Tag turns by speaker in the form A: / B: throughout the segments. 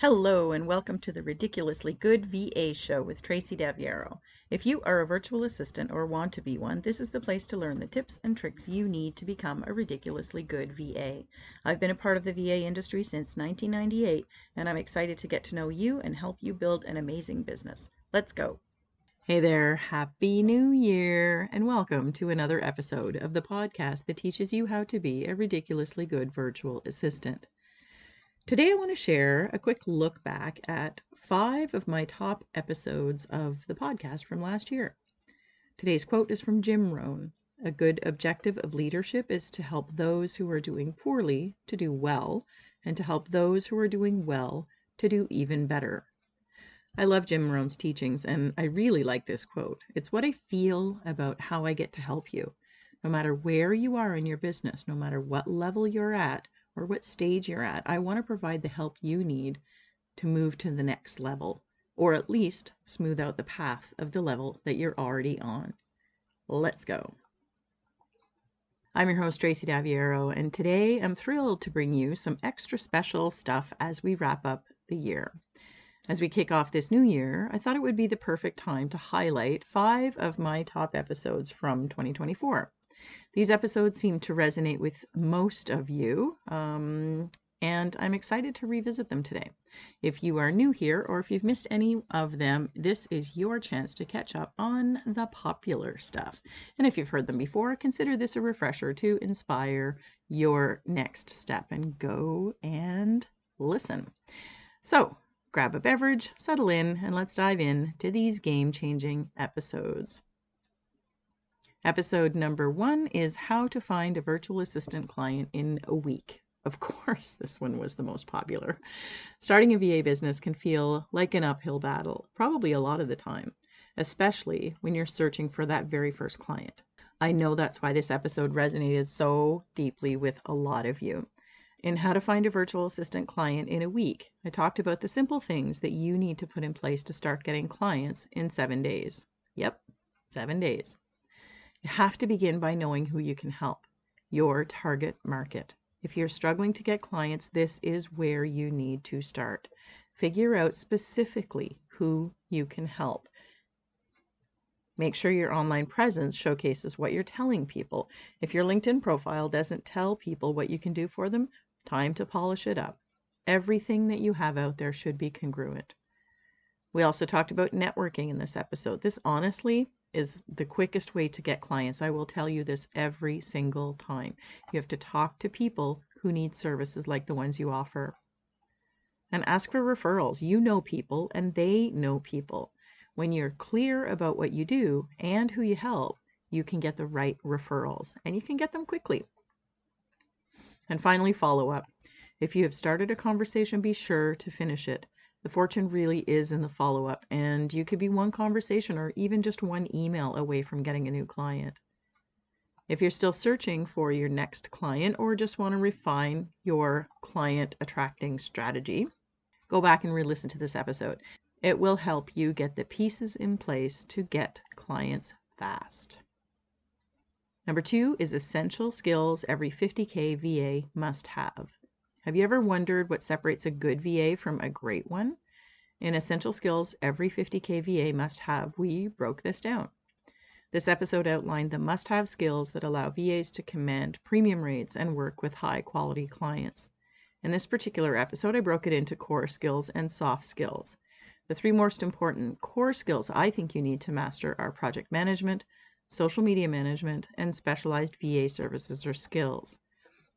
A: Hello and welcome to the Ridiculously Good VA Show with Tracy Daviero. If you are a virtual assistant or want to be one, this is the place to learn the tips and tricks you need to become a ridiculously good VA. I've been a part of the VA industry since 1998, and I'm excited to get to know you and help you build an amazing business. Let's go. Hey there, Happy New Year, and welcome to another episode of the podcast that teaches you how to be a ridiculously good virtual assistant. Today I want to share a quick look back at 5 of my top episodes of the podcast from last year. Today's quote is from Jim Rohn. A good objective of leadership is to help those who are doing poorly to do well, and to help those who are doing well to do even better. I love Jim Rohn's teachings, and I really like this quote. It's what I feel about how I get to help you. No matter where you are in your business, no matter what level you're at, or what stage you're at, I want to provide the help you need to move to the next level, or at least smooth out the path of the level that you're already on. Let's go. I'm your host, Tracy Daviero, and today I'm thrilled to bring you some extra special stuff as we wrap up the year. As we kick off this new year, I thought it would be the perfect time to highlight 5 of my top episodes from 2024. These episodes seem to resonate with most of you, and I'm excited to revisit them today. If you are new here or if you've missed any of them, this is your chance to catch up on the popular stuff. And if you've heard them before, consider this a refresher to inspire your next step and go and listen. So grab a beverage, settle in, and let's dive in to these game-changing episodes. Episode number 1 is how to find a virtual assistant client in a week. Of course, this one was the most popular. Starting a VA business can feel like an uphill battle, probably a lot of the time, especially when you're searching for that very first client. I know that's why this episode resonated so deeply with a lot of you. In How to Find a Virtual Assistant Client in a Week, I talked about the simple things that you need to put in place to start getting clients in 7 days. Yep, 7 days. You have to begin by knowing who you can help, your target market. If you're struggling to get clients, this is where you need to start. Figure out specifically who you can help. Make sure your online presence showcases what you're telling people. If your LinkedIn profile doesn't tell people what you can do for them, time to polish it up. Everything that you have out there should be congruent. We also talked about networking in this episode. This honestly is the quickest way to get clients. I will tell you this every single time. You have to talk to people who need services like the ones you offer. And ask for referrals. You know people and they know people. When you're clear about what you do and who you help, you can get the right referrals and you can get them quickly. And finally, follow up. If you have started a conversation, be sure to finish it. The fortune really is in the follow-up, and you could be one conversation or even just one email away from getting a new client. If you're still searching for your next client or just want to refine your client attracting strategy, go back and re-listen to this episode. It will help you get the pieces in place to get clients fast. Number 2 is essential skills every 50K VA must have. Have you ever wondered what separates a good VA from a great one? In Essential Skills Every 50K VA Must Have, we broke this down. This episode outlined the must-have skills that allow VAs to command premium rates and work with high-quality clients. In this particular episode, I broke it into core skills and soft skills. The 3 most important core skills I think you need to master are project management, social media management, and specialized VA services or skills.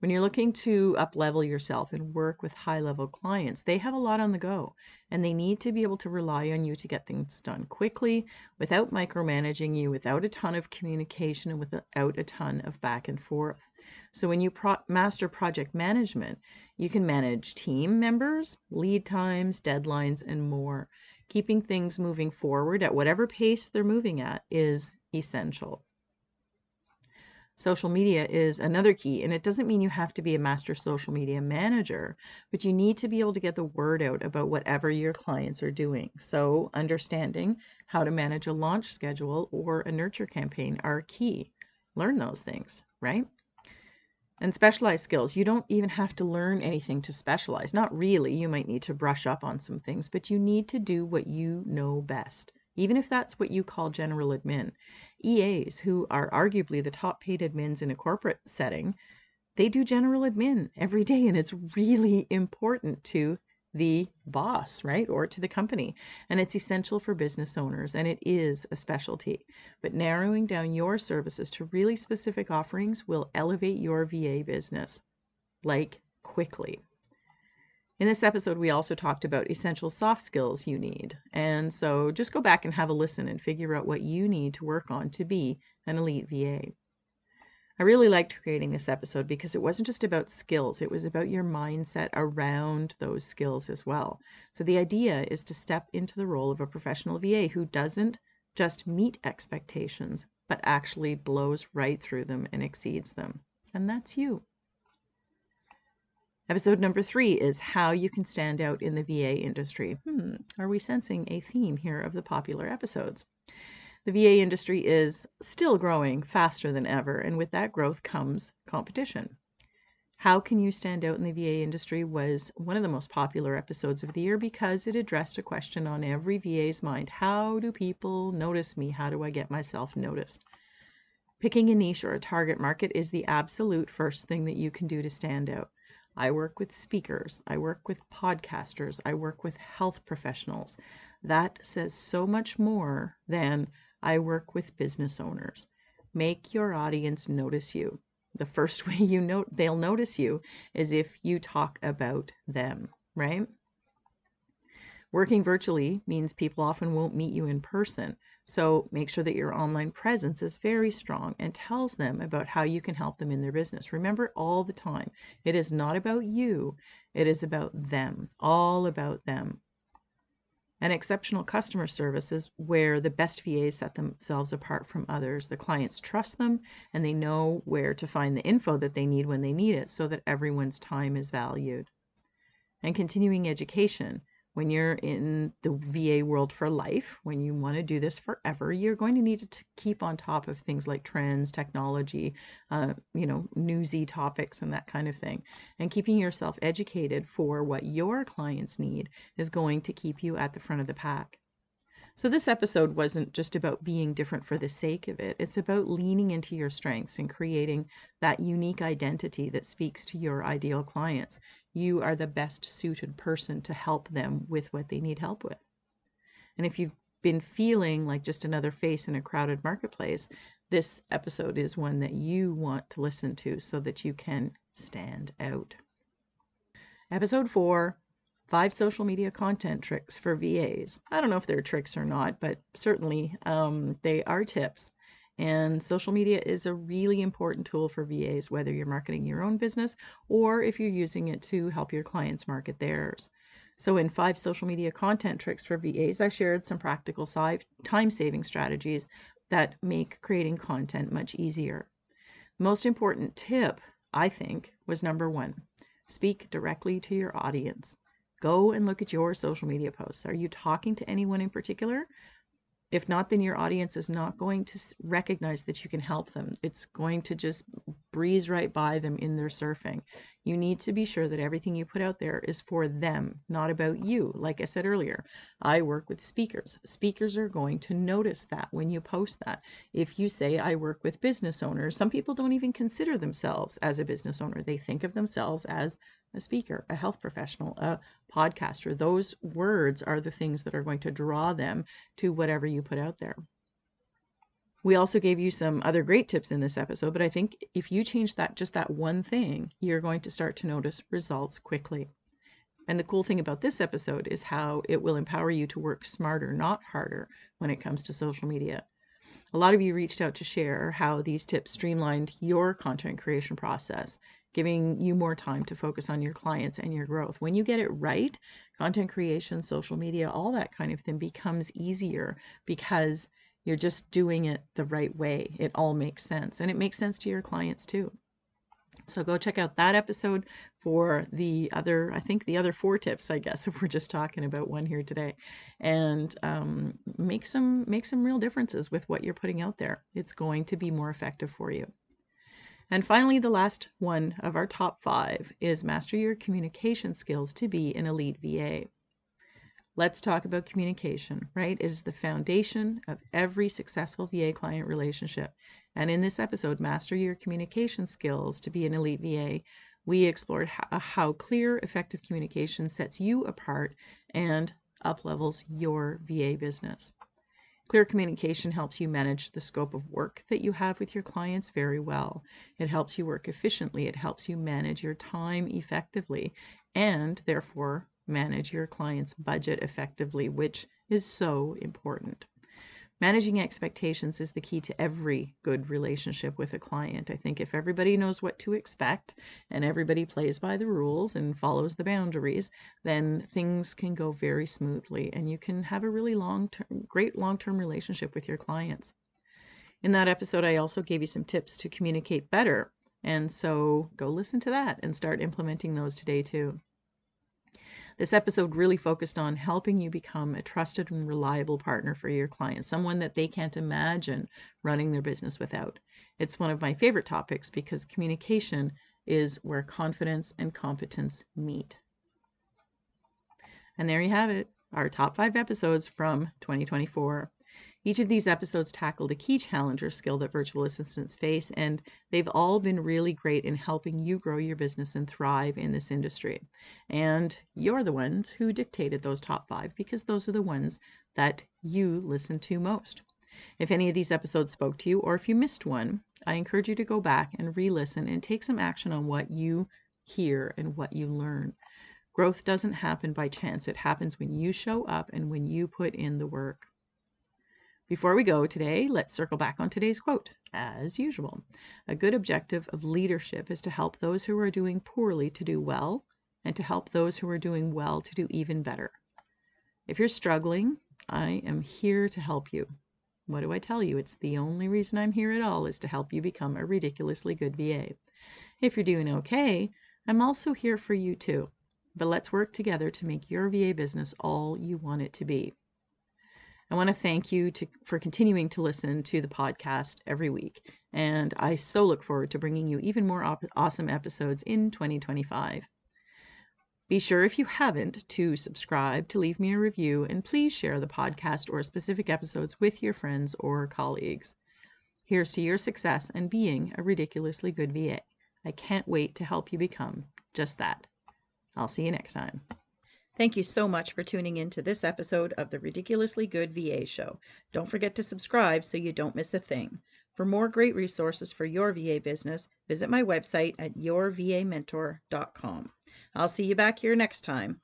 A: When you're looking to up-level yourself and work with high-level clients, they have a lot on the go, and they need to be able to rely on you to get things done quickly, without micromanaging you, without a ton of communication, and without a ton of back and forth. So when you master project management, you can manage team members, lead times, deadlines, and more. Keeping things moving forward at whatever pace they're moving at is essential. Social media is another key, and it doesn't mean you have to be a master social media manager, but you need to be able to get the word out about whatever your clients are doing. So understanding how to manage a launch schedule or a nurture campaign are key. Learn those things, right? And specialized skills, you don't even have to learn anything to specialize. Not really. You might need to brush up on some things, but you need to do what you know best, even if that's what you call general admin. EAs, who are arguably the top paid admins in a corporate setting, they do general admin every day, and it's really important to the boss, right? Or to the company. And it's essential for business owners, and it is a specialty. But narrowing down your services to really specific offerings will elevate your VA business, like quickly. In this episode, we also talked about essential soft skills you need. And so just go back and have a listen and figure out what you need to work on to be an elite VA. I really liked creating this episode because it wasn't just about skills, it was about your mindset around those skills as well. So the idea is to step into the role of a professional VA who doesn't just meet expectations, but actually blows right through them and exceeds them. And that's you. Episode number 3 is how you can stand out in the VA industry. Are we sensing a theme here of the popular episodes? The VA industry is still growing faster than ever, and with that growth comes competition. How can you stand out in the VA industry was one of the most popular episodes of the year because it addressed a question on every VA's mind. How do people notice me? How do I get myself noticed? Picking a niche or a target market is the absolute first thing that you can do to stand out. I work with speakers, I work with podcasters, I work with health professionals. That says so much more than I work with business owners. Make your audience notice you. The first way they'll notice you is if you talk about them, right? Working virtually means people often won't meet you in person. So make sure that your online presence is very strong and tells them about how you can help them in their business. Remember all the time, it is not about you, it is about them, all about them. And exceptional customer service is where the best VAs set themselves apart from others. The clients trust them and they know where to find the info that they need when they need it so that everyone's time is valued. And continuing education. When you're in the VA world for life, when you want to do this forever, you're going to need to keep on top of things like trends, technology, newsy topics and that kind of thing. And keeping yourself educated for what your clients need is going to keep you at the front of the pack. So this episode wasn't just about being different for the sake of it. It's about leaning into your strengths and creating that unique identity that speaks to your ideal clients. You are the best suited person to help them with what they need help with. And if you've been feeling like just another face in a crowded marketplace, this episode is one that you want to listen to so that you can stand out. Episode 4. 5 social media content tricks for VAs. I don't know if they're tricks or not, but certainly they are tips. And social media is a really important tool for VAs, whether you're marketing your own business or if you're using it to help your clients market theirs. So in 5 social media content tricks for VAs, I shared some practical time-saving strategies that make creating content much easier. The most important tip, I think, was number 1. Speak directly to your audience. Go and look at your social media posts. Are you talking to anyone in particular? If not, then your audience is not going to recognize that you can help them. It's going to just breeze right by them in their surfing. You need to be sure that everything you put out there is for them, not about you. Like I said earlier, I work with speakers. Speakers are going to notice that when you post that. If you say, I work with business owners, some people don't even consider themselves as a business owner. They think of themselves as a speaker, a health professional, a podcaster. Those words are the things that are going to draw them to whatever you put out there. We also gave you some other great tips in this episode, but I think if you change just that one thing, you're going to start to notice results quickly. And the cool thing about this episode is how it will empower you to work smarter, not harder, when it comes to social media. A lot of you reached out to share how these tips streamlined your content creation process, giving you more time to focus on your clients and your growth. When you get it right, content creation, social media, all that kind of thing becomes easier because you're just doing it the right way. It all makes sense, and it makes sense to your clients too. So go check out that episode for the other 4 tips, I guess, if we're just talking about one here today, and make some real differences with what you're putting out there. It's going to be more effective for you. And finally, the last one of our top 5 is master your communication skills to be an elite VA. Let's talk about communication, right? It is the foundation of every successful VA client relationship. And in this episode, Master Your Communication Skills to be an Elite VA, we explored how clear, effective communication sets you apart and uplevels your VA business. Clear communication helps you manage the scope of work that you have with your clients very well. It helps you work efficiently. It helps you manage your time effectively and therefore manage your client's budget effectively, which is so important. Managing expectations is the key to every good relationship with a client. I think if everybody knows what to expect and everybody plays by the rules and follows the boundaries, then things can go very smoothly and you can have a really great long-term relationship with your clients. In that episode, I also gave you some tips to communicate better. And so go listen to that and start implementing those today too. This episode really focused on helping you become a trusted and reliable partner for your clients, someone that they can't imagine running their business without. It's one of my favorite topics because communication is where confidence and competence meet. And there you have it, our top 5 episodes from 2024. Each of these episodes tackled a key challenge or skill that virtual assistants face, and they've all been really great in helping you grow your business and thrive in this industry. And you're the ones who dictated those top 5 because those are the ones that you listen to most. If any of these episodes spoke to you, or if you missed one, I encourage you to go back and re-listen and take some action on what you hear and what you learn. Growth doesn't happen by chance. It happens when you show up and when you put in the work. Before we go today, let's circle back on today's quote. As usual, a good objective of leadership is to help those who are doing poorly to do well, and to help those who are doing well to do even better. If you're struggling, I am here to help you. What do I tell you? It's the only reason I'm here at all is to help you become a ridiculously good VA. If you're doing okay, I'm also here for you too. But let's work together to make your VA business all you want it to be. I want to thank you for continuing to listen to the podcast every week, and I so look forward to bringing you even more awesome episodes in 2025. Be sure, if you haven't, to subscribe, to leave me a review, and please share the podcast or specific episodes with your friends or colleagues. Here's to your success and being a ridiculously good VA. I can't wait to help you become just that. I'll see you next time. Thank you so much for tuning in to this episode of the Ridiculously Good VA Show. Don't forget to subscribe so you don't miss a thing. For more great resources for your VA business, visit my website at yourvamentor.com. I'll see you back here next time.